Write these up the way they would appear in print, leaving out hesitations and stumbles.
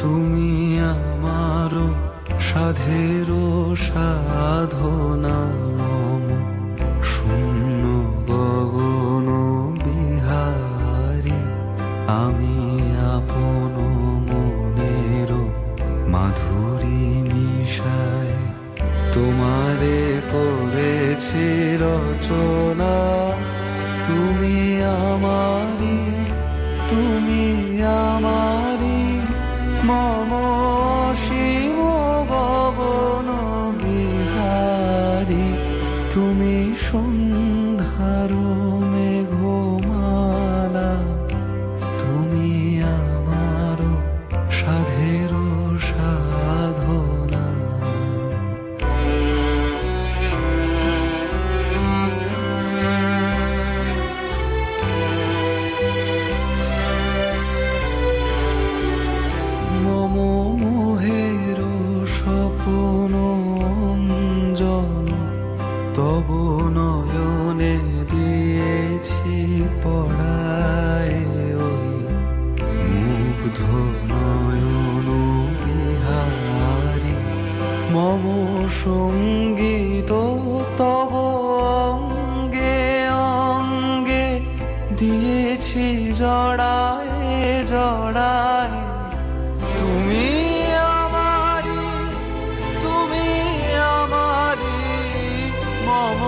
তুমি আমারও সাধেরও সাধনা মম শূন্য গগন বিহারী আমি আপন মনেরও মাধুরী মিশায় তোমারে করেছি রচনা তুমি আমারি মম শিব গগন বিহারী তুমি সন্ধ্যার মেঘমালা তুমি আমারও সাধেরও সাধনা। মম মোহের স্বপ্ন অঞ্জন তব নয়নে দিয়েছি পড়ায় ওই মুগ্ধ নয়ন বিহারী মম সঙ্গীত তব অঙ্গে অঙ্গে দিয়েছি জড়ায় জড়ায় তুমি আমারি মম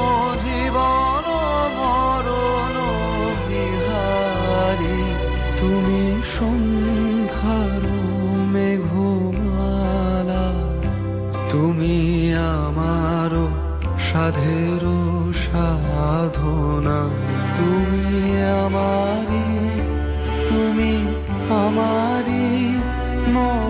জীবন মরণ বিহারী তুমি সন্ধ্যার মেঘমালা তুমি আমারও সাধেরও সাধনা তুমি আমারি মম